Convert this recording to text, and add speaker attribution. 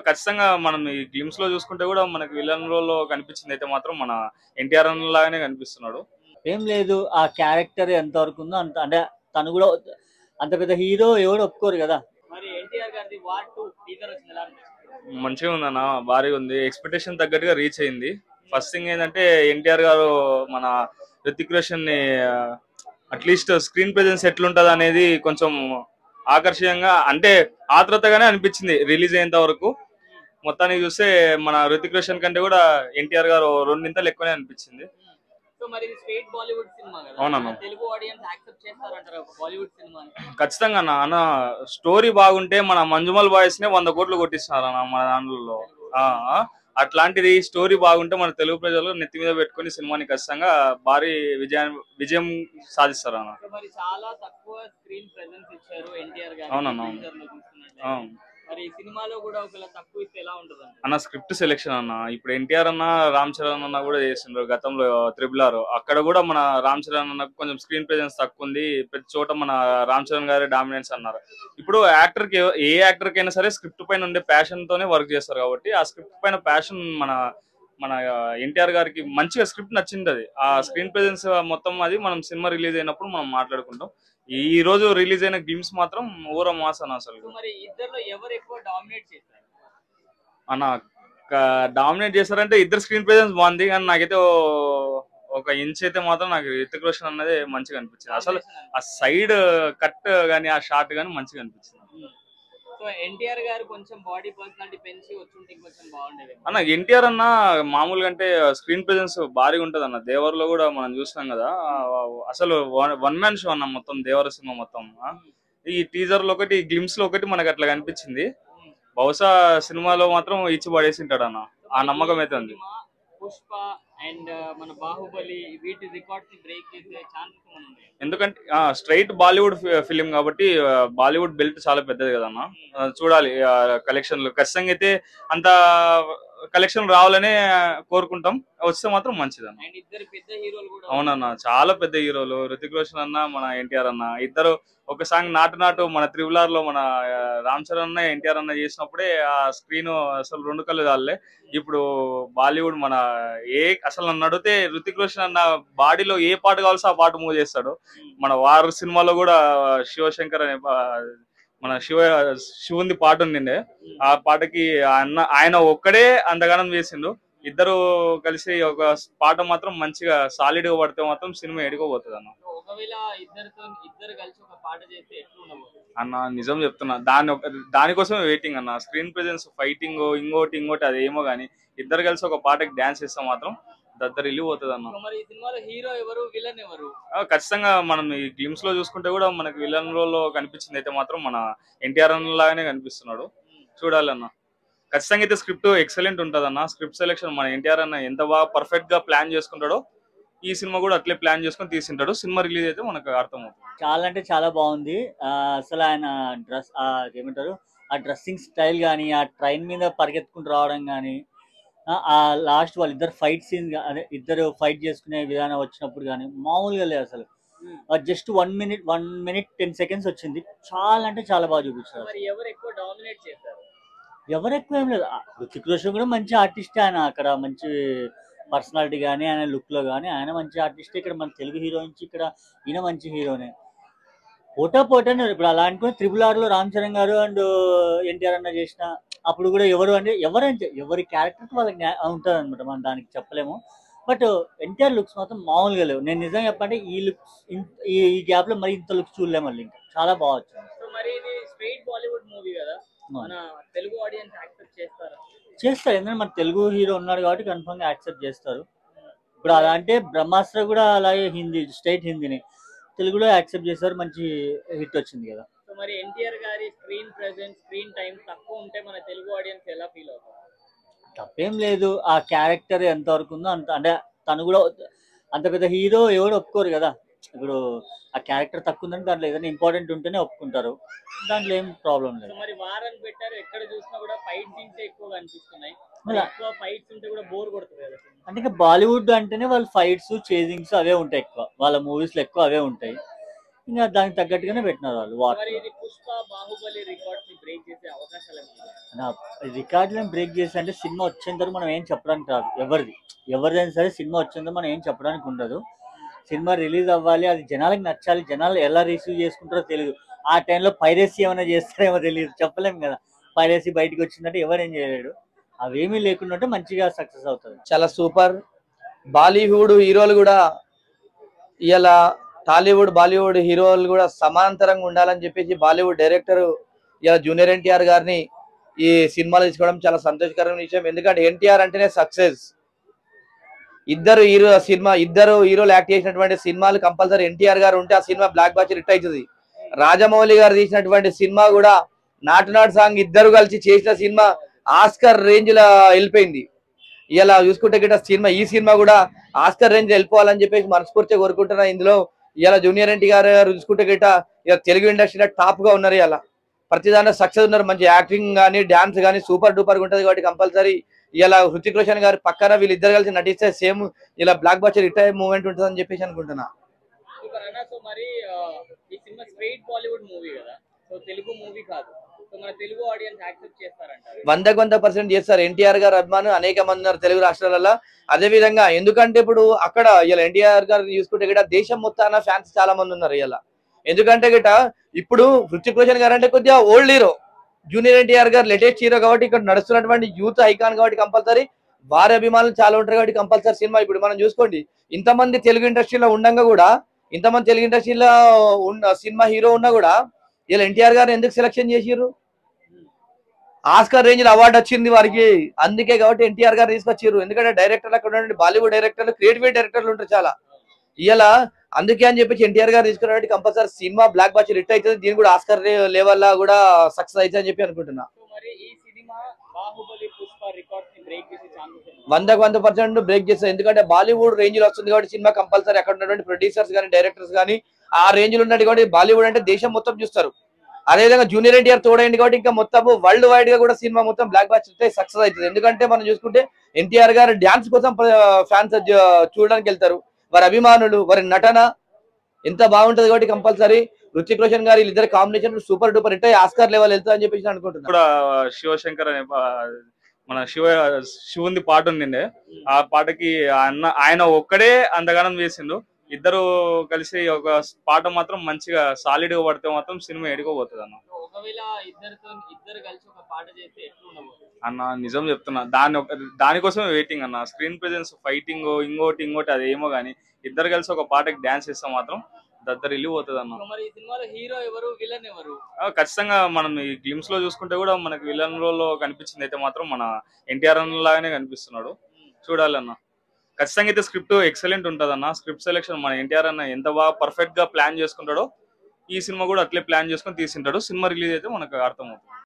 Speaker 1: ఖచ్చితంగా మనం ఈ గ్లిమ్స్ లో చూసుకుంటే కూడా మనకి విలన్ రోల్ లో కనిపించింది అయితే మాత్రం మన ఎన్టీఆర్ లాగానే కనిపిస్తున్నాడు.
Speaker 2: ఏం లేదు, ఆ క్యారెక్టర్ ఎంతవరకు ఉందో అంత, అంటే తను కూడా అంత పెద్ద హీరో ఎవరు ఒప్పుకోరు కదా.
Speaker 3: మరి ఎన్టీఆర్ గారిది వార్ 2 టీజర్ వచ్చింది, ఎలా అనిపిస్తుంది?
Speaker 1: మంచిగా ఉందన్న, భారీగా ఉంది, ఎక్స్పెక్టేషన్ తగ్గట్టుగా రీచ్ అయింది. ఫస్ట్ థింగ్ ఏంటంటే ఎన్టీఆర్ గారు మన రితిక్ రోషన్ ని అట్లీస్ట్ స్క్రీన్ ప్రెజెన్స్ ఎట్లుంటది అనేది కొంచెం ఆకర్షణీయంగా, అంటే ఆత్రతగానే అనిపించింది రిలీజ్ అయ్యేంత వరకు. మొత్తానికి చూస్తే మన రితిక్ రోషన్ కంటే కూడా ఎన్టీఆర్ గారు రెండింతలు ఎక్కువనే అనిపించింది.
Speaker 3: సో మరి ఇది స్ట్రైట్ బాలీవుడ్ సినిమా కదా,
Speaker 1: అవునన్నా.
Speaker 3: తెలుగు ఆడియన్స్ యాక్సెప్ట్ చేస్తారంటారు బాలీవుడ్ సినిమాని?
Speaker 1: ఖచ్చితంగా అన్న స్టోరీ బాగుంటే మన మంజుమల్ బాయ్స్ నే 100 కోట్లు కొట్టిస్తున్నారు అన్న మన దాంట్లో. అట్లాంటిది స్టోరీ బాగుంటే మన తెలుగు ప్రజలు నెత్తి మీద పెట్టుకుని సినిమాని ఖచ్చితంగా భారీ విజయం సాధిస్తారు అన్న.
Speaker 3: మరి చాలా తక్కువ స్క్రీన్ ప్రెజెన్స్ ఇచ్చారు ఎన్టీఆర్ గారు.
Speaker 1: అవునన్నా.
Speaker 3: మరి ఈ సినిమాలో కూడా ఒకవేళ తక్కువ ఇస్తే ఎలా ఉంటుంది
Speaker 1: అన్న? స్క్రిప్ట్ సెలెక్షన్ అన్న. ఇప్పుడు ఎన్టీఆర్ అన్న రామ్ చరణ్ అన్న కూడా చేసిండ్రు గతంలో త్రిబుల్ ఆర్. అక్కడ కూడా మన రామ్ చరణ్ అన్న కొంచెం స్క్రీన్ ప్రెజెన్స్ తక్కువ ఉంది, ప్రతి చోట మన రామ్ చరణ్ గారి డామినెన్స్ అన్నారు. ఇప్పుడు యాక్టర్ కి, ఏ యాక్టర్ కైనా సరే స్క్రిప్ట్ పైన ఉండే ప్యాషన్ తోనే వర్క్ చేస్తారు కాబట్టి ఆ స్క్రిప్ట్ పైన ప్యాషన్ మన మన ఎన్టీఆర్ గారికి మంచిగా స్క్రిప్ట్ నచ్చింది. అది ఆ స్క్రీన్ ప్రెజెన్స్ మొత్తం అది మనం సినిమా రిలీజ్ అయినప్పుడు మనం మాట్లాడుకుంటాం. ఈ రోజు రిలీజ్ అయిన గేమ్స్ మాత్రం ఊర మాస్ అన్న. అసలు
Speaker 3: మరి ఇద్దరులో ఎవరు ఎక్కువ డామినేట్ చేశారు
Speaker 1: అన్న? డామినేట్ చేశారంటే ఇద్దరు స్క్రీన్ ప్రెజెన్స్ బాగుంది, కానీ నాకైతే ఒక ఇంచ్ అయితే మాత్రం నాకు రితిక్ రోషన్ అన్నది మంచిగా అనిపించింది. అసలు ఆ సైడ్ కట్ గానీ ఆ షాట్ గానీ మంచిగా అనిపించింది.
Speaker 3: సో ఎన్టీఆర్ గారు కొంచెం బాడీ పర్సనాలిటీ పెంచి వచ్చుంటే కొంచెం బాగుండేది
Speaker 1: అన్న. ఎన్టీఆర్ అన్న మామూలుగా అంటే స్క్రీన్ ప్రెజెన్స్ భారీగా ఉంటది అన్న. దేవర్లో కూడా మనం చూస్తున్నాం కదా, అసలు వన్ మ్యాన్ షో అన్న మొత్తం దేవర సినిమా మొత్తం. ఈ టీజర్ లో ఒకటి, గ్లిమ్స్ లో ఒకటి మనకు అట్లా కనిపించింది. బహుశా సినిమాలో మాత్రం ఇచ్చి పడేసి ఉంటాడు అన్న, ఆ నమ్మకం అయితే ఉంది.
Speaker 3: పుష్ప అండ్ మన బాహుబలి వీటి రికార్డ్స్ ని బ్రేక్ చేసే ఛాన్సెస్ ఉన్నాయి.
Speaker 1: ఎందుకంటే స్ట్రైట్ బాలీవుడ్ ఫిలిం కాబట్టి బాలీవుడ్ బెల్ట్ చాలా పెద్దది కదన్న. చూడాలి కలెక్షన్లు. ఖచ్చితంగా అయితే అంత కలెక్షన్ రావాలనే కోరుకుంటాం, వస్తే మాత్రం మంచిదన్న. అవునన్న, చాలా పెద్ద హీరోలు రితిక్ రోషన్ అన్న, మన ఎన్టీఆర్ అన్న ఇద్దరు ఒక సాంగ్ నాటు నాటు మన త్రిబుల్ ఆర్ లో మన రామ్ చరణ్ అన్న ఎన్టీఆర్ అన్న చేసినప్పుడే ఆ స్క్రీన్ అసలు రెండు కళ్ళు చాలే. ఇప్పుడు బాలీవుడ్ మన అసలు నన్ను అడిగితే రితిక్ రోషన్ అన్న బాడీలో ఏ పాట కావాల్సో ఆ పాట మూవ్ చేస్తాడు. మన వార్ సినిమాలో కూడా శివశంకర్ అనే మన శివుంది పాట ఉండిండే, ఆ పాటకి ఆయన ఒక్కడే అంతగానం చేసిండు. ఇద్దరు కలిసి ఒక పాట మాత్రం మంచిగా సాలిడ్ గా పడితే మాత్రం సినిమా ఎడుకోబోతుంది అన్న. అన్న నిజం చెప్తున్నా, దానికోసమే వెయిటింగ్ అన్న. స్క్రీన్ ప్రెజెన్స్, ఫైటింగ్, ఇంకోటి అది ఏమో గానీ ఇద్దరు కలిసి ఒక పాటకి డాన్స్ చేస్తే మాత్రం దద్దరు వెళ్ళిపోతుంది అన్న. ఖచ్చితంగా మనం ఈ గ్లిమ్స్ లో చూసుకుంటే కూడా మనకి విలన్ రోల్ లో కనిపించింది అయితే మాత్రం మన ఎన్టీఆర్ లాగానే కనిపిస్తున్నాడు. చూడాలన్న. ఖచ్చితంగా అయితే స్క్రిప్ట్ ఎక్సలెంట్ ఉంటది అన్న. స్క్రిప్ట్ సెలెక్షన్ మన ఎన్టీఆర్ అన్న ఎంత బాగా పర్ఫెక్ట్ గా ప్లాన్ చేసుకుంటాడో ఈ సినిమా కూడా అట్లే ప్లాన్ చేసుకుని తీసింటాడు. సినిమా రిలీజ్ అయితే మనకు అర్థమవుతుంది.
Speaker 2: చాలా అంటే చాలా బాగుంది. అసలు ఆయన డ్రెస్, ఏమంటారు, ఆ డ్రెస్సింగ్ స్టైల్ కానీ, ఆ ట్రైన్ మీద పరిగెత్తుకుంటూ రావడం కానీ, ఆ లాస్ట్ వాళ్ళిద్దరు ఫైట్ సీన్, అదే ఇద్దరు ఫైట్ చేసుకునే విధానం వచ్చినప్పుడు కానీ మామూలుగా లేదు అసలు. జస్ట్ 1 minute 10 seconds వచ్చింది. చాలా అంటే చాలా బాగా చూపించారు. ఎవరు ఎక్కువ ఏం లేదు. రితిక్ రోషన్ కూడా మంచి ఆర్టిస్ట్. ఆయన అక్కడ మంచి పర్సనాలిటీ కానీ, ఆయన లుక్ లో కానీ ఆయన మంచి ఆర్టిస్ట్. ఇక్కడ మన తెలుగు హీరో నుంచి ఇక్కడ ఈయన మంచి హీరోనే. పోటానే ఇప్పుడు అలా అనుకుని త్రిబుల్ ఆర్ లో రామ్ చరణ్ గారు అండ్ ఎన్టీఆర్ అన్న చేసిన అప్పుడు కూడా ఎవరంటే ఎవరి క్యారెక్టర్ వాళ్ళకి ఉంటుంది అనమాట. మనం దానికి చెప్పలేము. బట్ ఎన్టీఆర్ లుక్స్ మాత్రం మామూలుగా లేవు. నేను నిజంగా చెప్పంటే ఈ లుక్స్ ఈ గ్యాప్ లో మరి ఇంత లుక్స్ చూడలేము మళ్ళీ. ఇంకా చాలా బాగా వచ్చింది. చేస్తారు, ఎందుకంటే మన తెలుగు హీరో ఉన్నాడు కాబట్టి కన్ఫర్మ్ గా యాక్సెప్ట్ చేస్తారు. ఇప్పుడు అలా అంటే బ్రహ్మాస్త్ర కూడా అలాగే హిందీ, స్ట్రైట్ హిందీని తెలుగులో యాక్సెప్ట్ చేశారు. మంచి హిట్ వచ్చింది కదా.
Speaker 3: మరి ఎన్టీఆర్ గారి స్క్రీన్ ప్రెజెన్స్, స్క్రీన్ టైం తక్కువ ఉంటే మన తెలుగు ఆడియన్స్ ఎలా ఫీల్ అవుతారు?
Speaker 2: తప్పేం లేదు, ఆ క్యారెక్టర్ ఎంతవరకు ఉందో అంత, అంటే తను కూడా అంత పెద్ద హీరో ఎవరు ఒప్పుకోరు కదా. ఇప్పుడు ఆ క్యారెక్టర్ తక్కువ ఉందని దాంట్లో ఏదైనా ఇంపార్టెంట్ ఉంటేనే ఒప్పుకుంటారు. దాంట్లో ఏం ప్రాబ్లం లేదు.
Speaker 3: మరి వారని పెట్టారు, ఎక్కడ చూసినా కూడా ఫైట్ సీన్స్ ఎక్కువగా అనిపిస్తున్నాయి. ఎక్కువ ఫైట్స్ ఉంటే కూడా బోర్ కొడుతుంది కదా.
Speaker 2: అంటే ఇంకా బాలీవుడ్ అంటేనే వాళ్ళ ఫైట్స్, చేజింగ్స్ అవే ఉంటాయి ఎక్కువ. వాళ్ళ మూవీస్ లో ఎక్కువ అవే ఉంటాయి. ఇంకా దానికి తగ్గట్టుగానే పెట్టినారు వాళ్ళు.
Speaker 3: పుష్ప, బాహుబలి రికార్డ్స్ ని బ్రేక్ చేసే అవకాశాలు
Speaker 2: నా రికార్డులను బ్రేక్ చేసి అంటే సినిమా వచ్చేంత వరకు మనం ఏం చెప్పడానికి రాదు. ఎవరిదైనా సరే సినిమా వచ్చేంత మనం ఏం చెప్పడానికి ఉండదు. సినిమా రిలీజ్ అవ్వాలి, అది జనాలకు నచ్చాలి, జనాలు ఎలా రిసీవ్ చేసుకుంటారో తెలియదు. ఆ టైంలో పైరసీ ఏమైనా చేస్తారేమో తెలియదు, చెప్పలేము కదా. పైరసీ బయటకు వచ్చిందంటే ఎవరేం చేయలేడు. అవేమీ లేకుండా ఉంటే మంచిగా సక్సెస్ అవుతుంది.
Speaker 4: చాలా సూపర్. బాలీవుడ్ హీరోలు కూడా ఇలా టాలీవుడ్ బాలీవుడ్ హీరోలు కూడా సమాంతరంగా ఉండాలని చెప్పేసి బాలీవుడ్ డైరెక్టర్ ఇలా జూనియర్ ఎన్టీఆర్ గారిని ఈ సినిమాలు తీసుకోవడం చాలా సంతోషకరమైన విషయం. ఎందుకంటే ఎన్టీఆర్ అంటేనే సక్సెస్. ఇద్దరు హీరోలు యాక్ట్ చేసినటువంటి సినిమాలు కంపల్సరీ ఎన్టీఆర్ గారు ఉంటే ఆ సినిమా బ్లాక్ బాస్టర్ హిట్ అవుతుంది. రాజమౌళి గారు తీసినటువంటి సినిమా కూడా నాటు సాంగ్ ఇద్దరు కలిసి చేసిన సినిమా ఆస్కర్ రేంజ్ లో వెళ్ళిపోయింది. ఇలా చూసుకుంటే గిట్ట ఈ సినిమా కూడా ఆస్కర్ రేంజ్ వెళ్ళిపోవాలని చెప్పేసి మనస్ఫూర్తిగా కోరుకుంటున్నా. ఇందులో ఇలా జూనియర్ ఎన్టీఆర్ గారు చూసుకుంటే గిట్ట ఇలా తెలుగు ఇండస్ట్రీలో టాప్ గా ఉన్నారు. ఇలా ప్రతిదాని సక్సెస్ ఉన్నారు. మంచి యాక్టింగ్ కానీ డాన్స్ కానీ సూపర్ డూపర్ ఉంటుంది. కాబట్టి కంపల్సరీ ఇలా హృతిక్ రోషన్ గారు పక్కన వీళ్ళిద్దరు కలిసి నటిస్తే సేమ్ ఇలా బ్లాక్ బాస్టర్ హిట్ అయ్యే మూమెంట్ ఉంటుంది అని చెప్పేసి అనుకుంటున్నా.
Speaker 3: సో మరి ఈ సినిమా స్ట్రైట్ బాలీవుడ్ మూవీ కదా, సో తెలుగు మూవీ కాదు. సో మన తెలుగు ఆడియన్స్ యాక్సెప్ట్ చేస్తారంటారు?
Speaker 4: 100% చేస్తారు. ఎన్టీఆర్ గారు అభిమానులు అనేక మంది ఉన్నారు తెలుగు రాష్ట్రాలలో. అదే విధంగా ఎందుకంటే ఇప్పుడు అక్కడ ఇలా ఎన్టీఆర్ గారు చూసుకుంటే గిట్ట దేశం మొత్తాన ఫ్యాన్స్ చాలా మంది ఉన్నారు. ఇలా ఎందుకంటే గిట్ట ఇప్పుడు హృతిక్ రోషన్ గారు అంటే కొద్దిగా ఓల్డ్ హీరో, జూనియర్ ఎన్టీఆర్ గారు లేటెస్ట్ హీరో కాబట్టి ఇక్కడ నడుస్తున్నటువంటి యూత్ ఐకాన్ కాబట్టి కంపల్సరీ వారి అభిమానులు చాలా ఉంటారు. కాబట్టి కంపల్సరీ సినిమా ఇప్పుడు మనం చూసుకోండి, ఇంతమంది తెలుగు ఇండస్ట్రీలో ఉండగా కూడా, ఇంతమంది తెలుగు ఇండస్ట్రీలో ఉన్న సినిమా హీరో ఉన్నా కూడా ఇలా ఎన్టీఆర్ గారు ఎందుకు సెలెక్షన్ చేసిర్రు? ఆస్కర్ రేంజ్ లో అవార్డు వచ్చింది వారికి, అందుకే కాబట్టి ఎన్టీఆర్ గారు తీసుకొచ్చారు. ఎందుకంటే డైరెక్టర్లు అక్కడ ఉన్నటువంటి బాలీవుడ్ డైరెక్టర్లు క్రియేటివ్ డైరెక్టర్లు ఉంటారు చాలా. ఇలా అందుకే అని చెప్పేసి ఎన్టీఆర్ గారు తీసుకున్నటువంటి compulsory cinema blockbuster hit అవుతుంది. దీని కూడా ఆస్కర్ లెవెల్ లా కూడా సక్సెస్ అవుతుంది అని చెప్పి అనుకుంటున్నా. 100% బ్రేక్ చేస్తారు. ఎందుకంటే బాలీవుడ్ రేంజ్ లో వస్తుంది కాబట్టి సినిమా కంపల్సరీ అక్కడ ఉన్నటువంటి ప్రొడ్యూసర్స్ కానీ డైరెక్టర్స్ కానీ ఆ రేంజ్ లో ఉన్నట్టు కాబట్టి బాలీవుడ్ అంటే దేశం మొత్తం చూస్తారు. అదేవిధంగా జూనియర్ ఎన్టీఆర్ తోడైంది కాబట్టి ఇంకా మొత్తం వరల్డ్ వైడ్ గా కూడా సినిమా మొత్తం బ్లాక్ బాస్టర్ సక్సెస్ అవుతుంది. ఎందుకంటే మనం చూసుకుంటే ఎన్టీఆర్ గారు డాన్స్ కోసం ఫ్యాన్స్ చూడడానికి వెళ్తారు. వారి అభిమానులు వారి నటన ఎంత బాగుంటది కాబట్టి కంపల్సరీ హృతిక్ రోషన్ గారు వీళ్ళిద్దరు కాంబినేషన్ సూపర్ డూపర్ హిట్ అయ్యి ఆస్కార్ లెవెల్ వెళ్తా అని చెప్పేసి అనుకుంటున్నాను.
Speaker 1: కూడా శివశంకర్ అనే మన శివుంది పాట ఉండిండే, ఆ పాటకి ఆయన ఒక్కడే అంతగానం చేసిండు. ఇద్దరు కలిసి ఒక పాట మాత్రం మంచిగా సాలిడ్ గా పడితే మాత్రం సినిమా ఎడుకోబోతుంది అన్న.
Speaker 3: ఒకవేళ ఇద్దరు కలిసి ఒక పాట చేస్తే
Speaker 1: అన్న నిజం చెప్తున్నా, దానికోసమే వెయిటింగ్ అన్న. స్క్రీన్ ప్రెజెన్స్, ఫైటింగ్, ఇంకోటి అదేమో గానీ ఇద్దరు కలిసి ఒక పాటకి డాన్స్ చేస్తే మాత్రం వెళ్ళిపోతుంది అన్న.
Speaker 3: మరి ఈ సినిమాలో హీరో ఎవరు, విలన్ ఎవరు?
Speaker 1: ఖచ్చితంగా మనం ఈ గ్లిమ్స్ లో చూసుకుంటే కూడా మనకి విలన్ రోల్ లో కనిపించింది అయితే మాత్రం మన ఎన్టీఆర్ లాగానే కనిపిస్తున్నాడు. చూడాలన్న. ఖచ్చితంగా అయితే స్క్రిప్ట్ ఎక్సలెంట్ ఉంటుంది అన్న. స్క్రిప్ట్ సెలెక్షన్ మన ఎన్టీఆర్ అన్న ఎంత బాగా పర్ఫెక్ట్ గా ప్లాన్ చేసుకుంటాడో ఈ సినిమా కూడా అట్లే ప్లాన్ చేసుకుని తీసింటాడు. సినిమా రిలీజ్ అయితే మనకు అర్థమవుతుంది.